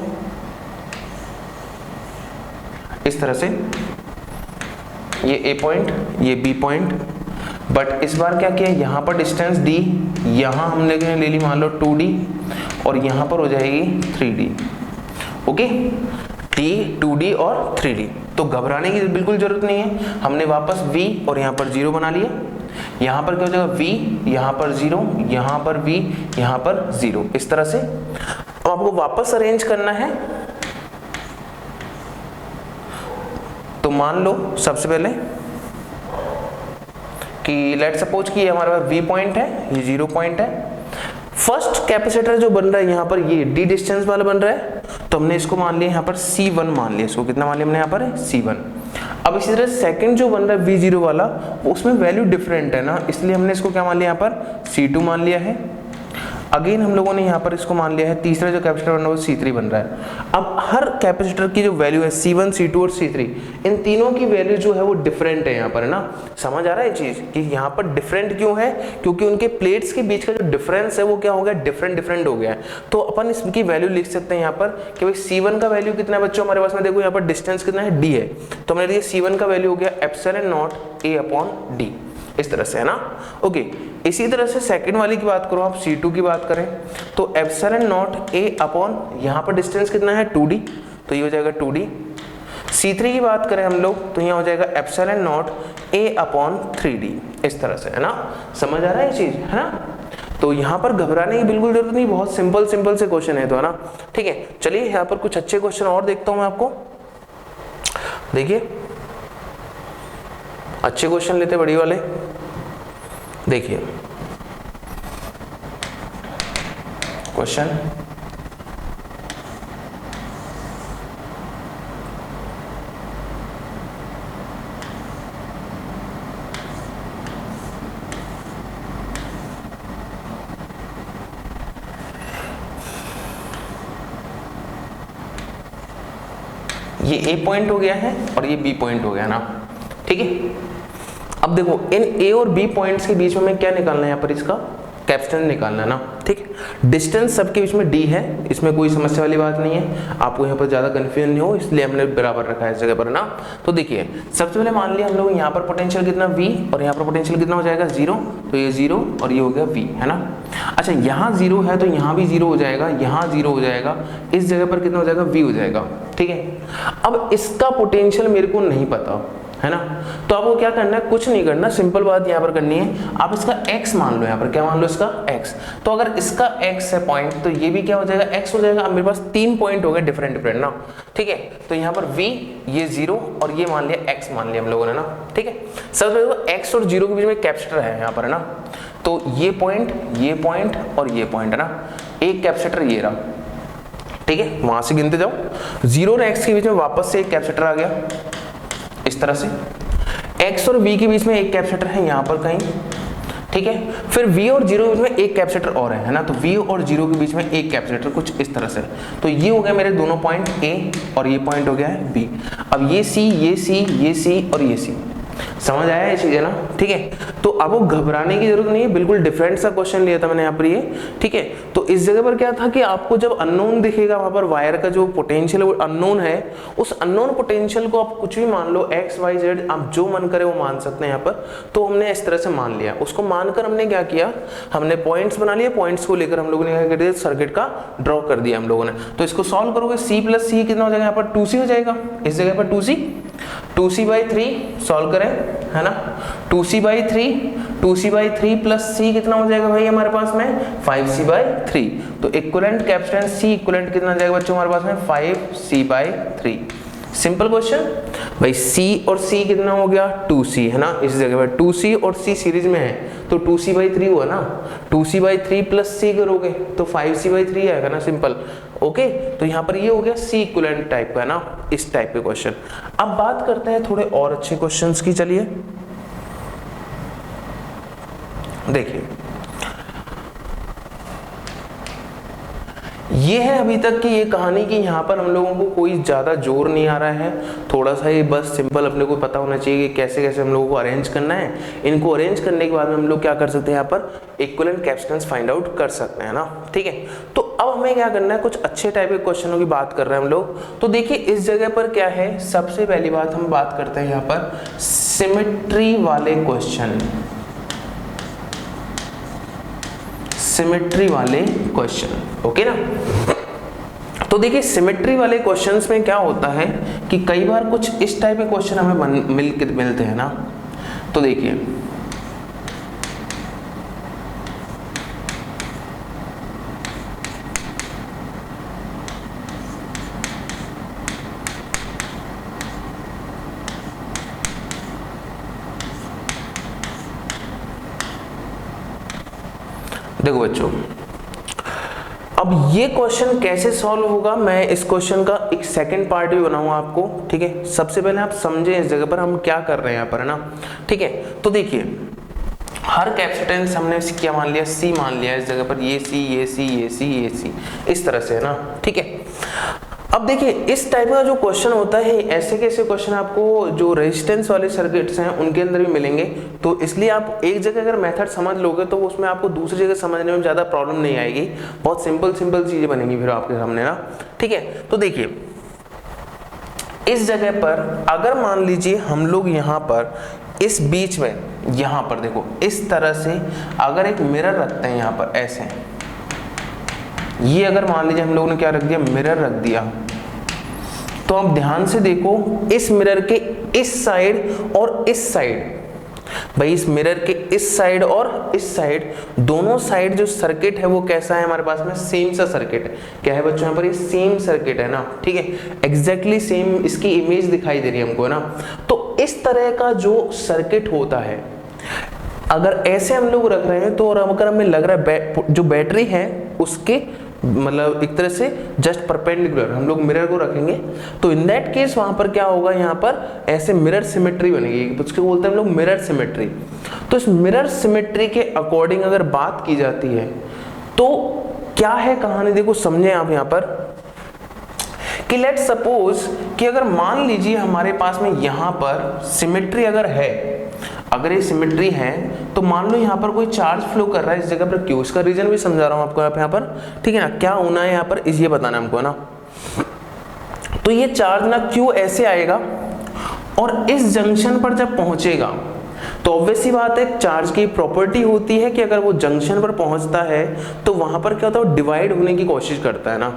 S1: इस तरह से, ये ए पॉइंट, ये बी पॉइंट, बट इस बार क्या किया, यहाँ पर डिस्टेंस D, यहाँ हमने ले ली मान लो 2D और यहाँ पर हो जाएगी 3D। ओके, D, 2D और 3D। तो घबराने की बिल्कुल जरूरत नहीं है, हमने वापस V और यहाँ पर 0 बना लिया। यहाँ पर क्या हो जाएगा, V, यहाँ पर 0, यहाँ पर V, यहाँ पर 0, इस तरह से। अब आपको वापस अरेंज करना है, तो मान लो सबसे पहले कि लेट सपोज कि हमारे पास V पॉइंट है, ये 0 पॉइंट है। फर्स्ट कैपेसिटर जो बन रहा है यहाँ पर ये D डिस्टेंस वाला बन रहा है, तो हमने इसको मान लिया यहाँ पर C1 मान लिया, इसको कितना मान लिया हमने यहाँ पर, C1। अब इसी तरह सेकंड जो बन रहा है V0 वाला, उसमें वैल्यू डिफरेंट है ना, इसलिए हमने इसको क्या मान लिया, यहाँ पर C2 मान लिया है। अगेन हम लोगों ने यहाँ पर इसको मान लिया है, तीसरा जो कैपेसिटर बन रहा है वो C3 बन रहा है। अब हर कैपेसिटर की जो वैल्यू है C1, C2 और C3, इन तीनों की वैल्यू जो है वो डिफरेंट है यहाँ पर, है ना। समझ आ रहा है ये चीज कि यहाँ पर डिफरेंट क्यों है, क्योंकि उनके प्लेट्स के बीच का जो डिफरेंस है वो क्या हो गया, डिफरेंट हो गया है। तो अपन इसकी वैल्यू लिख सकते हैं यहाँ पर कि भाई C1 का वैल्यू कितना है बच्चों हमारे पास में, देखो यहाँ पर डिस्टेंस कितना है, D है, तो हमने लिया C1 का वैल्यू हो गया epsilon nought A upon D, इस तरह से, है ना। ओके, इसी तरह से सेकंड वाली की बात करो आप, C2 की बात करें तो एप्सिलॉन नॉट A अपॉन, यहाँ पर डिस्टेंस कितना है 2D, तो ये हो जाएगा 2D। C3 की बात करें हम लोग तो यहाँ हो जाएगा epsilon nought A upon 3D, इस तरह से, है ना। समझ आ रहा है ये चीज, है ना। तो यहाँ पर घबराने की बिल्कुल जरूरत नहीं, बहुत सिंपल से क्वेश्चन है, तो है ना। ठीक है, चलिए यहाँ पर कुछ अच्छे क्वेश्चन और देखता हूँ मैं आपको। देखिए अच्छे क्वेश्चन लेते बड़ी वाले, देखिए क्वेश्चन, ये A पॉइंट हो गया है और ये B पॉइंट हो गया ना, ठीक है। अब देखो इन A और B पॉइंट्स के बीच में हमें क्या निकालना है, यहाँ पर इसका कैपेसिटेंस निकालना है ना, ठीक है। डिस्टेंस सबके बीच में D है, इसमें कोई समस्या वाली बात नहीं है, आपको यहाँ पर ज्यादा कंफ्यूजन नहीं हो इसलिए हमने बराबर रखा है इस जगह पर ना। तो देखिए सबसे पहले मान लिया हम लोग यहाँ पर पोटेंशियल कितना V और यहाँ पर पोटेंशियल कितना हो जाएगा 0, तो ये 0 और ये हो गया V, है ना। अच्छा यहाँ 0 है तो यहाँ भी 0 हो जाएगा, यहाँ 0 हो जाएगा, इस जगह पर कितना हो जाएगा, V हो जाएगा, ठीक है। अब इसका पोटेंशियल मेरे को नहीं पता, है ना, तो आपको क्या करना है, कुछ नहीं करना, सिंपल बात यहाँ पर करनी है, आप इसका x मान लो, यहाँ पर क्या मान लो, इसका x। तो अगर इसका x है पॉइंट तो ये भी क्या हो जाएगा, x हो जाएगा। अब मेरे पास 3 पॉइंट हो गए डिफरेंट ना, ठीक है। तो यहाँ पर v, ये 0 और ये मान लिया x मान लिया हम लोगों ने ना, ठीक है। सबसे पहले x और 0 के बीच में कैपेसिटर है यहाँ पर, है ना। तो ये पॉइंट और ये पॉइंट है ना, एक कैपेसिटर ये रहा, ठीक है, वहां से गिनते जाओ। 0 और x के बीच में वापस से एक कैपेसिटर आ गया इस तरह से, x और v के बीच में एक कैपेसिटर है यहां पर कहीं, ठीक है। फिर v और 0 के बीच में एक कैपेसिटर और है ना, तो v और 0 के बीच में एक कैपेसिटर कुछ इस तरह से। तो ये हो गया मेरे दोनों पॉइंट A और ये पॉइंट हो गया है B। अब ये C, ये C, ये C और ये C, समझ आया ये चीज है ना, ठीक है। तो अब वो घबराने की जरूरत नहीं है, बिल्कुल डिफरेंट सा क्वेश्चन लिया था मैंने यहाँ पर ये, ठीक है। तो इस जगह पर क्या था कि आपको जब अननोन दिखेगा वहां पर वायर का जो पोटेंशियल है वो अननोन है, उस अननोन पोटेंशियल को आप कुछ भी मान लो, एक्स वाई जेड, आप जो मन करे वो मान सकते हैं यहाँ पर। तो हमने इस तरह से मान लिया, उसको मानकर हमने क्या किया, हमने पॉइंट्स बना लिए, पॉइंट्स को लेकर हम लोगों ने क्या कर दिया, सर्किट का ड्रॉ कर दिया हम लोगों ने। तो इसको सॉल्व करोगे, c प्लस सी कितना हो जाएगा यहाँ पर 2c हो जाएगा, इस जगह पर 2c, 2c/3 सॉल्व करें, है ना, 2c/3, 2c/3 प्लस c कितना हो जाएगा भाई हमारे पास में 5c/3। तो इक्विवेलेंट कैपेसिटेंस c इक्विवेलेंट कितना जाएगा बच्चों हमारे पास में 5c/3। सिंपल क्वेश्चन भाई, c और c कितना हो गया 2c, है ना, इस जगह पर 2c और c सीरीज में है तो 2c/3 हुआ ना, 2c/3 प्लस c करोगे तो 5c/3 आएगा ना, सिंपल। ओके, तो यहाँ पर ये हो गया c इक्विवेलेंट टाइप का, है ना, इस टाइप के क्वेश्चन। अब बात करते हैं थोड़े और अच्छे क्वेश्चंस की, चलिए देखिए, ये है अभी तक की ये कहानी कि यहाँ पर हम लोगों को कोई ज्यादा जोर नहीं आ रहा है, थोड़ा सा ये बस सिंपल अपने को पता होना चाहिए कि कैसे कैसे हम लोगों को अरेंज करना है। इनको अरेंज करने के बाद में हम लोग क्या कर सकते हैं, यहाँ पर इक्विवेलेंट कैपेसिटेंस फाइंड आउट कर सकते हैं ना, ठीक है। तो अब हमें क्या करना है, कुछ अच्छे टाइप के क्वेश्चनों की बात कर रहे हैं हम लोग। तो देखिए इस जगह पर क्या है, सबसे पहली बात हम बात करते हैं यहाँ पर सिमेट्री वाले क्वेश्चन, सिमेट्री वाले क्वेश्चन, ओके ना। तो देखिए सिमेट्री वाले क्वेश्चंस में क्या होता है कि कई बार कुछ इस टाइप के क्वेश्चन हमें मिलते हैं ना। तो देखिए देखो बच्चों, अब ये क्वेश्चन कैसे सॉल्व होगा, मैं इस क्वेश्चन का एक सेकंड पार्ट भी बनाऊंगा आपको, ठीक है। सबसे पहले आप समझें इस जगह पर हम क्या कर रहे हैं यहाँ पर, है ना, ठीक है। तो देखिए हर कैपेसिटेंस हमने क्या मान लिया, C मान लिया इस जगह पर, ये C, ये C, ये C, ये C, इस तरह से, है ना, ठीक है। अब देखिए इस टाइप का जो क्वेश्चन होता है, ऐसे कैसे क्वेश्चन आपको जो रेजिस्टेंस वाले सर्किट्स हैं उनके अंदर भी मिलेंगे। तो इसलिए आप एक जगह अगर मेथड समझ लोगे तो उसमें आपको दूसरी जगह समझने में ज़्यादा प्रॉब्लम नहीं आएगी, बहुत सिंपल चीज़ें बनेंगी फिर आपके सामने ना, ठीक है। तो देखिए इस जगह पर अगर मान लीजिए हम लोग यहाँ पर इस बीच में, यहाँ पर देखो इस तरह से अगर एक मिरर रखते हैं यहाँ पर ऐसे, ये अगर मान लीजिए हम लोगों ने क्या रख दिया, मिरर रख दिया, तो आप ध्यान से देखो इस मिरर के इस साइड और इस साइड, भाई इस मिरर के इस साइड और इस साइड, दोनों साइड जो सर्किट है वो कैसा है हमारे पास में, सेम सा सर्किट है। क्या है बच्चों यहाँ पर, ये सेम सर्किट है ना, ठीक है, एग्जैक्टली सेम इसकी इमेज दिखाई दे रही है हमको, है ना। तो इस तरह का जो सर्किट होता है अगर ऐसे हम लोग रख रहे हैं तो, और अगर हमें लग रहा है जो बैटरी है उसके मतलब एक तरह से जस्ट परपेंडिकुलर हम लोग मिरर को रखेंगे, तो इन दैट केस वहां पर क्या होगा, यहाँ पर ऐसे मिरर सिमेट्री बनेगी, तो उसको बोलते हैं हम लोग मिरर सिमेट्री। तो इस मिरर सिमेट्री के अकॉर्डिंग अगर बात की जाती है तो क्या है कहानी, देखो समझे आप यहाँ पर कि लेट सपोज कि अगर मान लीजिए हमारे पास में यहाँ पर सिमेट्री अगर है, अगर ये सिमेट्री है तो मान लो यहाँ पर कोई चार्ज फ्लो कर रहा है इस जगह पर Q, इसका रीजन भी समझा रहा हूँ आपको यहाँ पर, ठीक है ना, क्या होना है यहाँ पर ये बताना है हमको, है ना। तो ये चार्ज ना Q ऐसे आएगा और इस जंक्शन पर जब पहुंचेगा तो ऑब्वियस सी बात है, चार्ज की प्रॉपर्टी होती है कि अगर वो जंक्शन पर पहुंचता है तो वहां पर क्या होता है, वो डिवाइड होने की कोशिश करता है ना।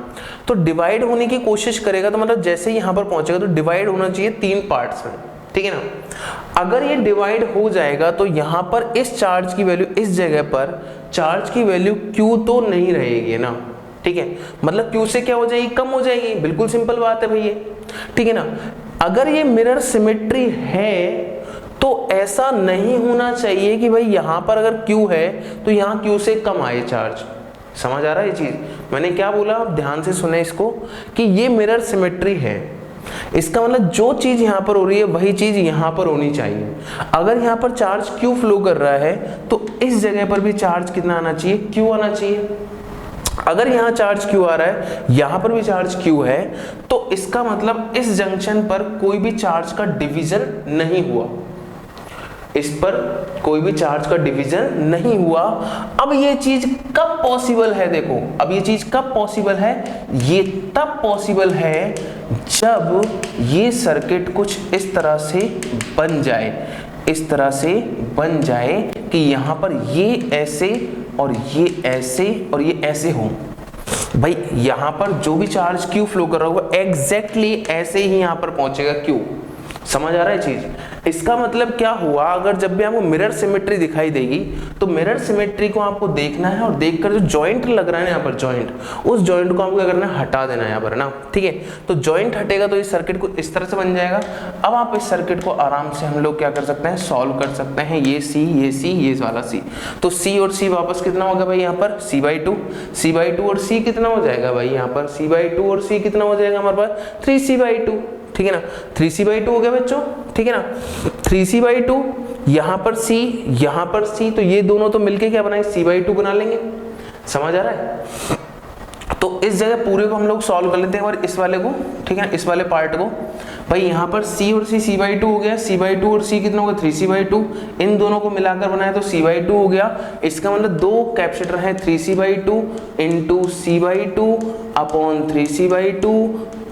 S1: तो डिवाइड होने की कोशिश करेगा तो मतलब जैसे ही यहाँ पर पहुंचेगा तो डिवाइड होना चाहिए 3 पार्ट्स में, ठीक है ना। अगर ये डिवाइड हो जाएगा तो यहाँ पर इस चार्ज की वैल्यू, इस जगह पर चार्ज की वैल्यू Q तो नहीं रहेगी ना, ठीक है, मतलब Q से क्या हो जाएगी, कम हो जाएगी, बिल्कुल सिंपल बात है भैया, ठीक है ना। अगर ये मिरर सिमेट्री है तो ऐसा नहीं होना चाहिए कि भाई यहाँ पर अगर Q है तो यहाँ Q से कम आए चार्ज, समझ आ रहा है ये चीज? मैंने क्या बोला, आप ध्यान से सुने इसको, कि ये मिरर सिमेट्री है। इसका मतलब जो चीज यहां पर हो रही है वही चीज यहां पर होनी चाहिए। अगर यहां पर चार्ज Q फ्लो कर रहा है तो इस जगह पर भी चार्ज कितना आना चाहिए, Q आना चाहिए। अगर यहाँ चार्ज Q आ रहा है, यहाँ पर भी चार्ज Q है, तो इसका मतलब इस जंक्शन पर कोई भी चार्ज का डिवीजन नहीं हुआ, इस पर कोई भी चार्ज का डिवीजन नहीं हुआ। अब ये चीज कब पॉसिबल है, देखो अब ये चीज कब पॉसिबल है, ये तब पॉसिबल है जब ये सर्किट कुछ इस तरह से बन जाए, इस तरह से बन जाए कि यहां पर ये ऐसे और ये ऐसे और ये ऐसे हो। भाई यहां पर जो भी चार्ज Q फ्लो कर रहा होगा एग्जैक्टली ऐसे ही यहां पर पहुंचेगा Q। समझ आ रहा है चीज? इसका मतलब क्या हुआ, अगर जब भी आपको मिरर सिमेट्री दिखाई देगी तो मिरर सिमेट्री को आपको देखना है और देखकर जो जॉइंट लग रहा है ना यहाँ पर जॉइंट, उस जॉइंट को आपको क्या करना है, हटा देना है यहाँ पर ना, ठीक है। तो जॉइंट हटेगा तो इस सर्किट को इस तरह से बन जाएगा। अब आप इस सर्किट को आराम से हम लोग क्या कर सकते हैं, सॉल्व कर सकते हैं। ये C ये वाला C, तो C और C वापस कितना होगा भाई यहाँ पर C/2, C/2 और C कितना हो जाएगा भाई यहाँ पर C/2 और C कितना हो जाएगा हमारे पास 3C/2, ठीक है ना। 3C/2 हो गया बच्चों, ठीक है ना। 3C/2 यहाँ पर C यहाँ पर C, तो ये दोनों तो मिलके क्या बनाएंगे, C/2 बना लेंगे। समझ आ रहा है? तो इस जगह पूरे को हम लोग सॉल्व कर लेते हैं और इस वाले को, ठीक है, इस वाले पार्ट को। भाई यहाँ पर C और C C/2 हो गया, C/2 और C कितना होगा 3C/2, इन दोनों को मिलाकर बनाया तो C/2 हो गया। इसका मतलब दो कैपेसिटर है 3C/2 into C/2 upon 3C/2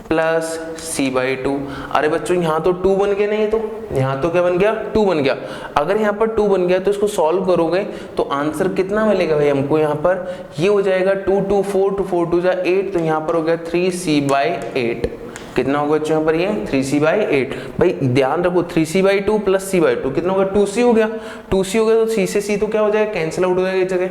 S1: plus C/2। अरे बच्चों यहाँ तो 2 बन गया, नहीं तो यहाँ तो क्या बन गया, 2 बन गया। अगर यहाँ पर 2 बन गया तो इसको सॉल्व करोगे तो आंसर कितना मिलेगा भाई हमको, यहाँ पर ये हो जाएगा 2 2 4 2 4 2 8, तो यहाँ पर हो गया 3C/8। कितना होगा बच्चों यहाँ पर, ये 3C/8। भाई ध्यान रखो 3C/2 प्लस C/2 कितना होगा, 2C हो गया। 2C हो गया तो C से C तो क्या हो जाएगा, कैंसिल आउट हो जाएगा इस जगह।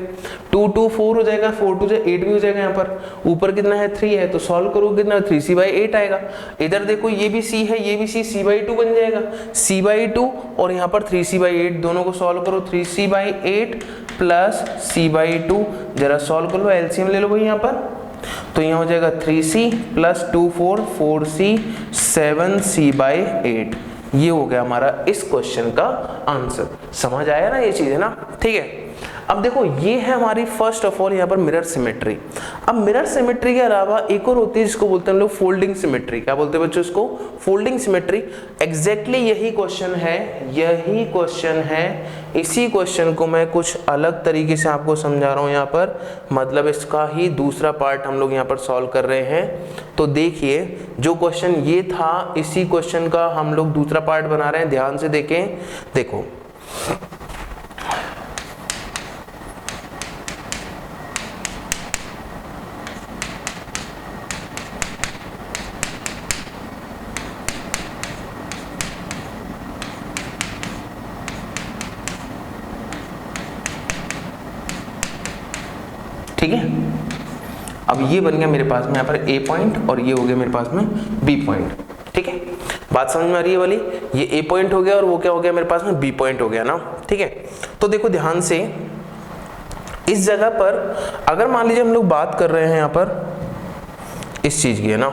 S1: 2 2 4 हो जाएगा, 4 2 8 भी हो जाएगा। यहाँ पर ऊपर कितना है 3 है, तो सॉल्व करो कितना 3C/8 आएगा। इधर देखो ये भी C है, ये भी C, C/2 बन जाएगा। C/2 और यहाँ पर 3C/8 दोनों को सॉल्व करो, 3C/8 प्लस C/2। जरा सॉल्व कर लो, एलसीएम ले लो भाई यहाँ पर, तो यहाँ हो जाएगा 3C प्लस 2 4 4C 7C/8। ये हो गया हमारा इस क्वेश्चन का आंसर। समझ आया ना ये चीज, है ना, ठीक है। अब देखो ये है हमारी फर्स्ट ऑफ ऑल यहाँ पर मिरर सिमेट्री। अब मिरर सिमेट्री के अलावा एक और होती है जिसको बोलते हैं हम लोग फोल्डिंग सिमेट्री। क्या बोलते हैं बच्चों इसको, फोल्डिंग सिमेट्री। एग्जैक्टली यही क्वेश्चन है, यही क्वेश्चन है। इसी क्वेश्चन को मैं कुछ अलग तरीके से आपको समझा रहा हूँ यहाँ पर, मतलब इसका ही दूसरा पार्ट हम लोग यहाँ पर सॉल्व कर रहे हैं। तो देखिए जो क्वेश्चन ये था, इसी क्वेश्चन का हम लोग दूसरा पार्ट बना रहे हैं, ध्यान से देखें। देखो ठीक है। अब ये बन गया मेरे पास में यहाँ पर A पॉइंट और ये हो गया मेरे पास में B पॉइंट, ठीक है। बात समझ में आ रही है वाली, ये A पॉइंट हो गया और वो क्या हो गया मेरे पास में B पॉइंट हो गया ना, ठीक है। तो देखो ध्यान से इस जगह पर अगर मान लीजिए हम लोग बात कर रहे हैं यहाँ पर इस चीज की, है ना,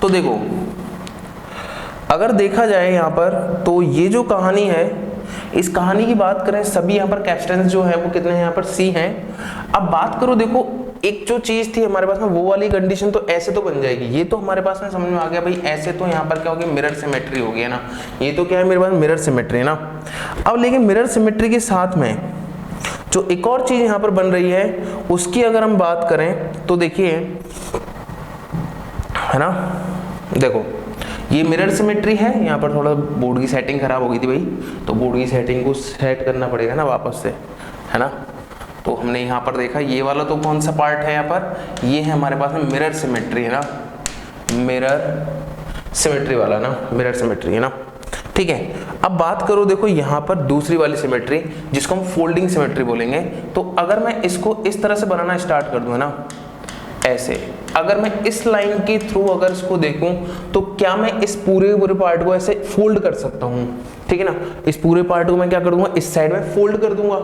S1: तो देखो अगर देखा जाए यहाँ पर तो ये जो कहानी है, इस कहानी की बात करें, सभी यहाँ पर कैपेसिटेंस जो है वो कितने हैं यहाँ पर C हैं। अब बात करो, देखो एक जो चीज थी हमारे पास में वो वाली कंडीशन तो ऐसे तो बन जाएगी, ये तो हमारे पास में समझ में आ गया भाई। ऐसे तो यहाँ पर क्या हो गया, मिरर सिमेट्री हो गया ना, ये तो क्या है मेरे पास मिरर सिमेट्री है ना। अब लेकिन मिरर सिमेट्री के साथ में जो एक और चीज यहाँ पर बन रही है उसकी अगर हम बात करें तो देखिए, है ना, देखो ये मिरर सिमेट्री है। यहाँ पर थोड़ा बोर्ड की सेटिंग खराब हो गई थी भाई, तो बोर्ड की सेटिंग को सेट करना पड़ेगा ना वापस से, है ना। तो हमने यहाँ पर देखा ये वाला तो कौन सा पार्ट है यहाँ पर, ये है हमारे पास में मिरर सिमेट्री, है ना, मिरर सिमेट्री वाला ना, मिरर सिमेट्री है ना, ठीक है। अब बात करो देखो यहाँ पर दूसरी वाली सिमेट्री जिसको हम फोल्डिंग सिमेट्री बोलेंगे। तो अगर मैं इसको इस तरह से बनाना स्टार्ट कर दूं, है ना, ऐसे। अगर मैं इस लाइन के थ्रू अगर इसको देखूं तो क्या मैं इस पूरे पार्ट को ऐसे फोल्ड कर सकता हूं, ठीक है ना। इस पूरे पार्ट को मैं क्या कर दूंगा, इस साइड में फोल्ड कर दूंगा।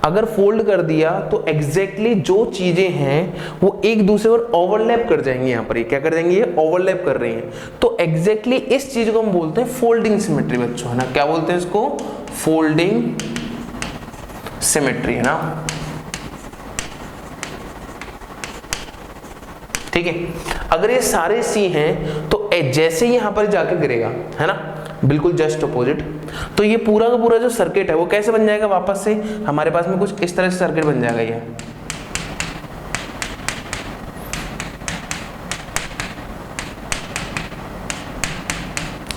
S1: अगर फोल्ड कर दिया तो एग्जैक्टली जो चीजें हैं वो एक दूसरे पर ओवरलैप कर जाएंगी। यहाँ पर ये क्या कर जाएंगी, ये ओवरलैप कर रही हैं। तो एग्जैक्टली इस चीज को हम बोलते हैं फोल्डिंग सिमेट्री बच्चों, है ना। क्या बोलते हैं इसको, फोल्डिंग सिमेट्री, है ना। ठीक है। अगर ये सारे सी हैं तो जैसे ही यहां पर जाके गिरेगा, है ना, बिल्कुल जस्ट अपोजिट, तो ये पूरा का पूरा जो सर्किट है वो कैसे बन जाएगा, वापस से हमारे पास में कुछ इस तरह से सर्किट बन जाएगा ये,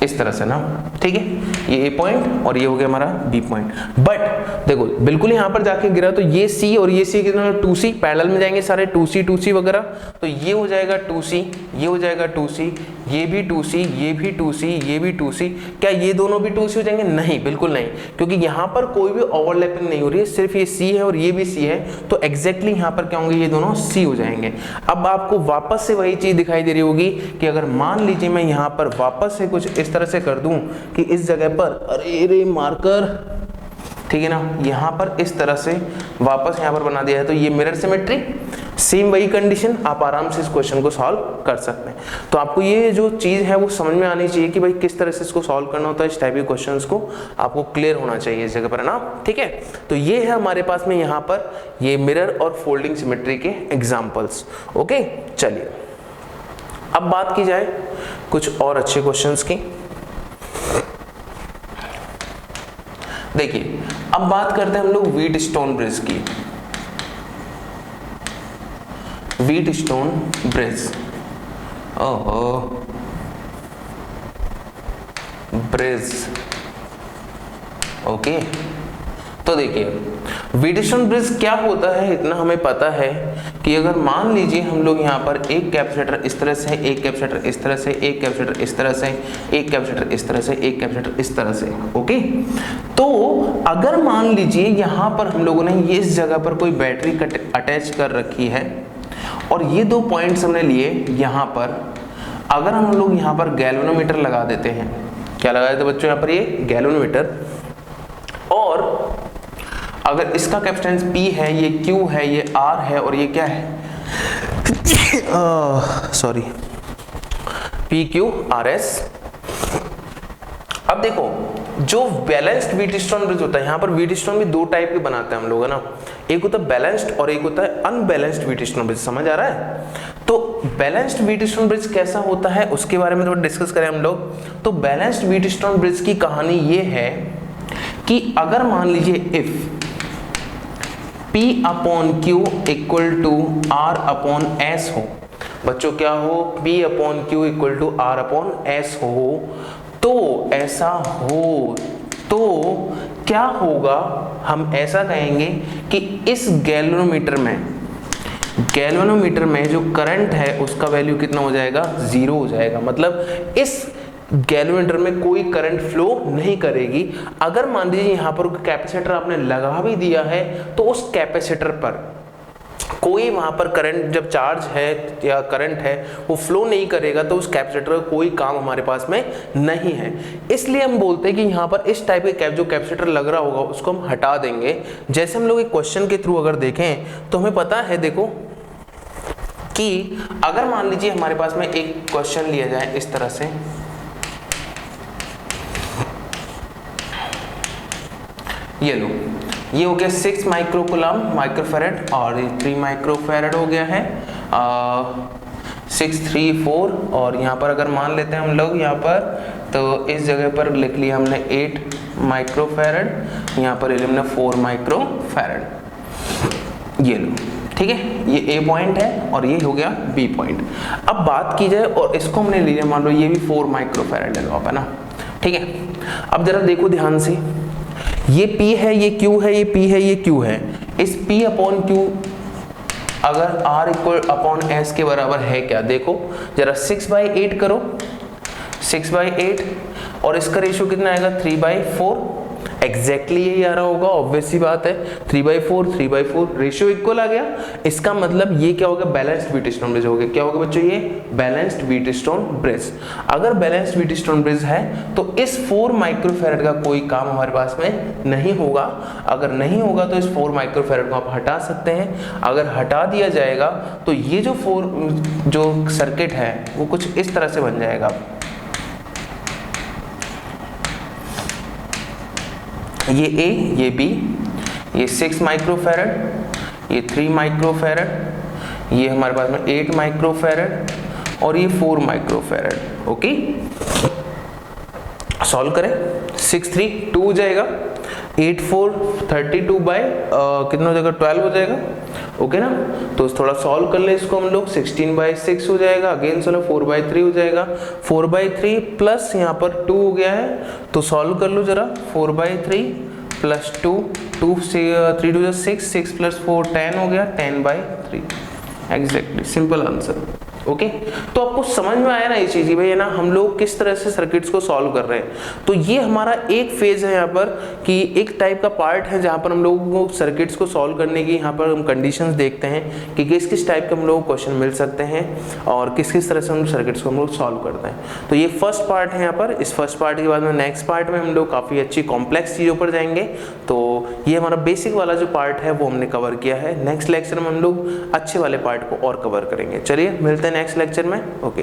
S1: इस तरह से ना। ठीक है, ये ए पॉइंट और ये हो गया हमारा बी पॉइंट। बट देखो बिल्कुल यहाँ पर जाके गिरा तो ये सी और ये सी कितना, 2C पैरेलल में जाएंगे सारे, 2C वगैरह, तो ये हो जाएगा 2C, ये हो जाएगा 2C, ये भी 2C, ये भी 2C, ये भी 2C। क्या ये दोनों भी 2C हो जाएंगे, नहीं, बिल्कुल नहीं, क्योंकि यहाँ पर कोई भी ओवरलैपिंग नहीं हो रही है, सिर्फ ये C है और ये भी C है, तो एग्जैक्टली यहाँ पर क्या होंगे, ये दोनों C हो जाएंगे। अब आपको वापस से वही चीज दिखाई दे रही होगी कि अगर मान लीजिए मैं यहाँ पर वापस से कुछ इस तरह से कर दूं कि इस जगह पर, अरे रे मार्कर, ठीक है ना, यहां पर इस तरह से वापस यहां पर बना दिया है, तो ये मिरर सिमेट्री, सेम वही कंडीशन, आप आराम से इस क्वेश्चन को सॉल्व कर सकते हैं। तो आपको ये जो चीज है वो समझ में आनी चाहिए कि भाई किस तरह से इसको सॉल्व करना होता है, इस टाइप के क्वेश्चंस को आपको क्लियर होना चाहिए इस जगह पर, है ना। ठीक है, तो ये है हमारे पास में यहाँ पर ये मिरर और फोल्डिंग सिमेट्री के एग्जाम्पल्स। ओके, चलिए अब बात की जाए कुछ और अच्छे क्वेश्चंस की। देखिए अब बात करते हैं हम लोग व्हीटस्टोन ब्रिज की। व्हीटस्टोन ब्रिज, ओहो ब्रिज, ओके। तो देखिए व्हीटस्टोन ब्रिज क्या होता है, इतना हमें पता है कि अगर मान लीजिए हम लोग यहाँ पर एक कैपेसिटर इस तरह से, एक कैपेसिटर इस तरह से, एक कैपेसिटर इस तरह से, एक कैपेसिटर इस तरह से, एक कैपेसिटर इस तरह से, ओके। तो अगर मान लीजिए यहाँ पर हम लोगों ने ये इस जगह पर कोई बैटरी अटैच कर रखी है और ये दो पॉइंट्स हमने लिए यहाँ पर, अगर हम लोग यहाँ पर गैल्वेनोमीटर लगा देते हैं, क्या लगा देते बच्चों यहाँ पर, ये गैल्वेनोमीटर, और अगर इसका कैपेसिटेंस P है, ये Q है, ये R है और ये क्या है सॉरी PQRS। अब देखो जो बैलेंस्ड व्हीटस्टोन ब्रिज होता है, यहाँ पर व्हीटस्टोन भी दो टाइप के बनाते हैं हम लोग, है ना। एक होता है बैलेंस्ड और एक होता है अनबैलेंस्ड व्हीटस्टोन ब्रिज, समझ आ रहा है। तो बैलेंस्ड व्हीटस्टोन ब्रिज कैसा होता है उसके बारे में थोड़ा डिस्कस करें हम लोग। तो बैलेंस्ड व्हीटस्टोन ब्रिज की कहानी ये है कि अगर मान लीजिए if P upon Q equal to R upon S हो, बच्चों क्या हो, P upon Q equal to R upon S हो, तो ऐसा हो तो क्या होगा, हम ऐसा कहेंगे कि इस गैल्वेनोमीटर में जो करंट है उसका वैल्यू कितना हो जाएगा, 0 हो जाएगा। मतलब इस गैल्वेनोमीटर में कोई करंट फ्लो नहीं करेगी। अगर मान लीजिए यहाँ पर कैपेसिटर आपने लगा भी दिया है तो उस कैपेसिटर पर कोई वहां पर करंट, जब चार्ज है या करंट है वो फ्लो नहीं करेगा, तो उस कैपेसिटर का कोई काम हमारे पास में नहीं है। इसलिए हम बोलते हैं कि यहाँ पर इस टाइप के जो कैपेसिटर लग रहा होगा उसको हम हटा देंगे। जैसे हम लोग एक क्वेश्चन के थ्रू अगर देखें तो हमें पता है, देखो कि अगर मान लीजिए हमारे पास में एक क्वेश्चन लिया जाए इस तरह से, ये लो, ये हो गया 6 माइक्रोफैरड और ये 3 माइक्रोफैरड हो गया है, 6 3 4, और यहाँ पर अगर मान लेते हैं हम लोग यहाँ पर, तो इस जगह पर लिख लिया हमने 8 माइक्रोफैरड, यहाँ पर हमने 4 माइक्रोफैरड, ये लो, ठीक है। ये ए पॉइंट है और ये हो गया बी पॉइंट। अब बात की जाए और इसको हमने लिया, मान लो ये भी 4 माइक्रोफैरड है ना, ठीक है। अब जरा देखो ध्यान से, ये P है, ये Q है, ये P है, ये Q है। इस P अपॉन Q अगर R इक्वल अपॉन S के बराबर है क्या, देखो जरा 6/8 करो, 6/8, और इसका रेशियो कितना आएगा, 3/4। एग्जैक्टली यही आ रहा होगा, ऑब्वियस सी बात है। 3/4 3/4 रेशियो इक्वल आ गया। इसका मतलब ये क्या होगा, बैलेंस्ड व्हीटस्टोन ब्रिज हो गया। क्या होगा बच्चों, ये बैलेंस्ड व्हीटस्टोन ब्रिज। अगर बैलेंस्ड व्हीटस्टोन ब्रिज है तो इस 4 माइक्रोफैरड का कोई काम हमारे पास में नहीं होगा। अगर नहीं होगा तो इस 4 माइक्रोफैरड को आप हटा सकते हैं। अगर हटा दिया जाएगा तो ये जो सर्किट है वो कुछ इस तरह से बन जाएगा। ये A, ये B, ये 6 माइक्रोफैरड, ये 3 माइक्रोफैरड, ये हमारे पास में 8 माइक्रोफैरड और ये 4 माइक्रोफैरड। ओके, सॉल्व करें। 6 3 2 हो जाएगा, 8 4 32 बाय कितना हो जाएगा, 12 हो जाएगा। ओके ना, तो थोड़ा सॉल्व कर ले इसको हम लोग। 16/6 हो जाएगा, अगेन सोलो 4/3 हो जाएगा। 4/3 प्लस यहाँ पर 2 हो गया है, तो सॉल्व कर लो जरा। 4/3 प्लस 2, 2 से 3 2 6, 6 प्लस 4 10 हो गया, 10/3 एग्जैक्टली, सिंपल आंसर। ओके, तो आपको समझ में आया ना ये चीज, भाई है ना, हम लोग किस तरह से सर्किट्स को सॉल्व कर रहे हैं। तो ये हमारा एक फेज है यहाँ पर, कि एक टाइप का पार्ट है जहाँ पर हम लोगों को सर्किट्स को सॉल्व करने की यहाँ पर हम कंडीशंस देखते हैं कि किस किस टाइप के हम लोग को क्वेश्चन मिल सकते हैं और किस किस तरह से हम सर्किट्स को हम लोग सॉल्व करते हैं। तो ये फर्स्ट पार्ट है यहाँ पर। इस फर्स्ट पार्ट के बाद में नेक्स्ट पार्ट में हम लोग काफ़ी अच्छी कॉम्प्लेक्स चीज़ों पर जाएंगे। तो ये हमारा बेसिक वाला जो पार्ट है वो हमने कवर किया है। नेक्स्ट लेक्चर में हम लोग अच्छे वाले पार्ट को और कवर करेंगे। चलिए मिलते हैं नेक्स्ट लेक्चर में। ओके।